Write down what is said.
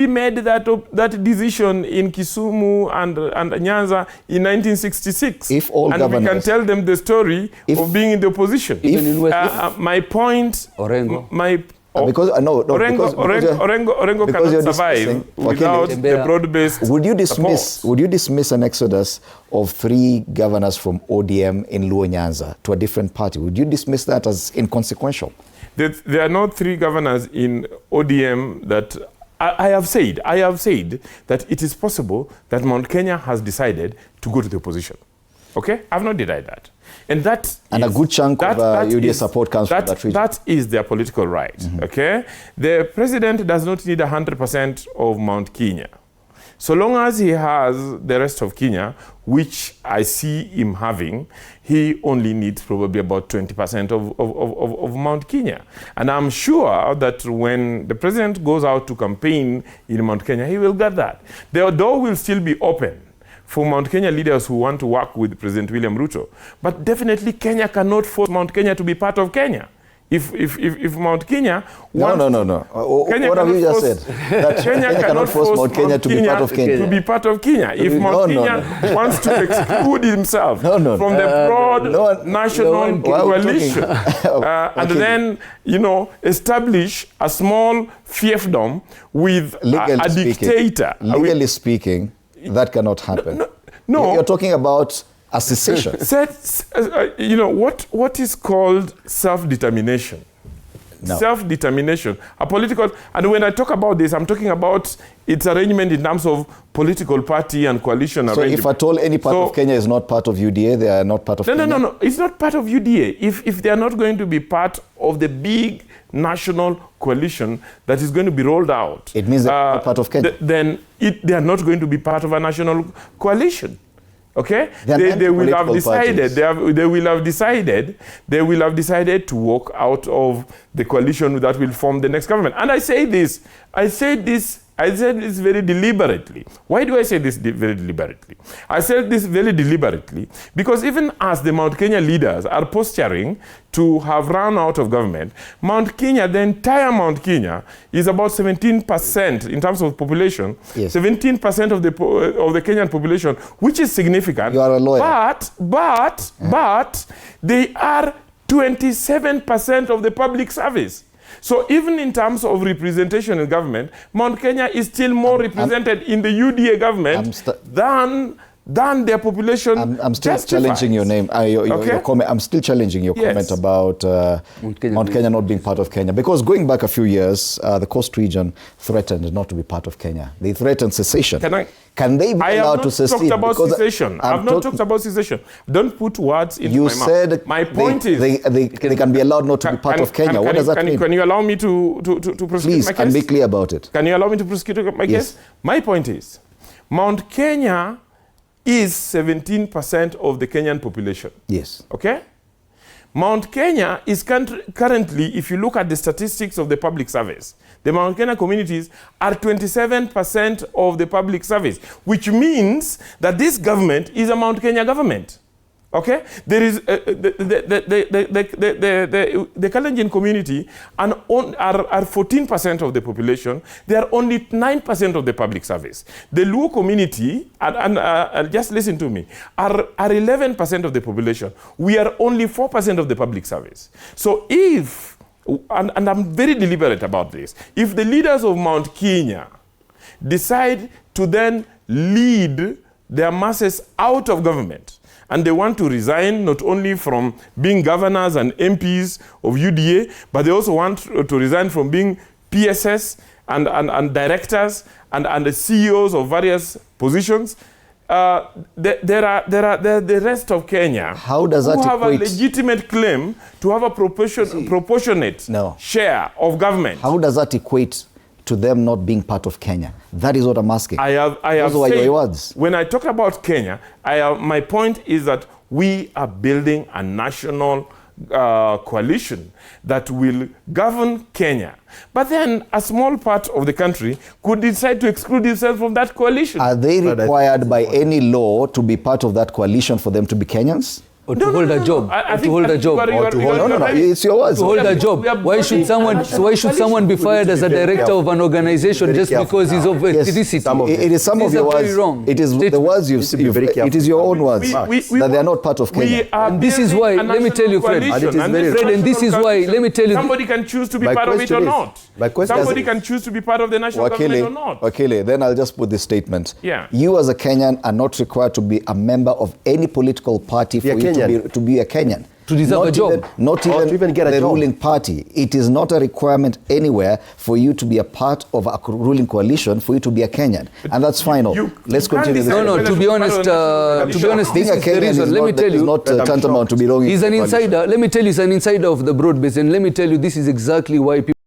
We made that decision in Kisumu and Nyanza in 1966. If all and governors, we can tell them the story of being in the opposition. My point, Orengo. Because Orengo cannot survive without the broad-based Would you dismiss an exodus of 3 governors from ODM in Luo Nyanza to a different party? Would you dismiss that as inconsequential? There are not 3 governors in ODM that I have said that it is possible that Mount Kenya has decided to go to the opposition. Okay? I've not denied that. And a good chunk of UDA support comes from that region. That is their political right. Okay? The president does not need 100% of Mount Kenya. So long as he has the rest of Kenya, which I see him having, he only needs probably about 20% of Mount Kenya. And I'm sure that when the president goes out to campaign in Mount Kenya, he will get that. The door will still be open for Mount Kenya leaders who want to work with President William Ruto. But definitely Kenya cannot force Mount Kenya to be part of Kenya. If Mount Kenya wants... No. What have you just said? That Kenya cannot force Mount Kenya to be part of Kenya. To be part of Kenya. If Mount Kenya wants to exclude himself from the broad national coalition and then, establish a small fiefdom with a dictator. Legally speaking, that cannot happen. No. You're talking about a secession. What is called self-determination? No. Self-determination, a political, and when I talk about this, I'm talking about its arrangement in terms of political party and coalition arrangement. So if at all any part of Kenya is not part of UDA, they are not part of Kenya? No. It's not part of UDA. If they are not going to be part of the big national coalition that is going to be rolled out, it means they are not part of Kenya. Then they are not going to be part of a national coalition. Okay, they will have decided. They will have decided to walk out of the coalition that will form the next government. And I said this very deliberately. Why do I say this very deliberately? I said this very deliberately because even as the Mount Kenya leaders are posturing to have run out of government, Mount Kenya, the entire Mount Kenya, is about 17% in terms of population. Yes. 17% of the Kenyan population, which is significant. You are a lawyer. But they are 27% of the public service. So even in terms of representation in government, Mount Kenya is still more represented in the UDA government than their population. I'm still challenging your name. Your comment. I'm still challenging your comment about Mount Kenya not being part of Kenya. Because going back a few years, the Coast region threatened not to be part of Kenya. They threatened secession. Can they be allowed to secede? I've not talked about secession. Don't put words into my mouth. You said my point is they can be allowed not to be part of Kenya. What does that mean? Can you allow me to prosecute my case? And be clear about it. Can you allow me to prosecute my case? My point is, Mount Kenya is 17% of the Kenyan population. Yes. Okay? Mount Kenya is currently, if you look at the statistics of the public service, the Mount Kenya communities are 27% of the public service, which means that this government is a Mount Kenya government. Okay? There is the Kalenjin community are 14% of the population. They are only 9% of the public service. The Luo community, and just listen to me, are 11% of the population. We are only 4% of the public service. So if, and I'm very deliberate about this, if the leaders of Mount Kenya decide to then lead their masses out of government, and they want to resign not only from being governors and MPs of UDA, but they also want to resign from being PSS and directors and the CEOs of various positions. There are the rest of Kenya who have a legitimate claim to have a proportionate share of government. How does that equate to them not being part of Kenya? That is what I'm asking. I have said, your words. When I talk about Kenya, my point is that we are building a national coalition that will govern Kenya. But then a small part of the country could decide to exclude itself from that coalition. Are they required by any law to be part of that coalition for them to be Kenyans? Or to hold a job. I To hold a job. No, it's your words. To hold a job. Why should someone be fired as a director of an organization just because he's of ethnicity? It is some of your words. Wrong. It is the words it is your own words that they are not part of Kenya. And this is why, let me tell you, Fred, and this is why, let me tell you. Somebody can choose to be part of it or not. Somebody can choose to be part of the national government or not. Wakili, then I'll just put this statement. Yeah. You as a Kenyan are not required to be a member of any political party for you to be a Kenyan. To deserve a job. Not even get the ruling party. It is not a requirement anywhere for you to be a part of a ruling coalition for you to be a Kenyan. And that's final. Let's continue. No, to be honest, being a Kenyan let me tell you, not tantamount to belonging. He's an insider. Let me tell you, he's an insider of the broad base. And let me tell you, this is exactly why people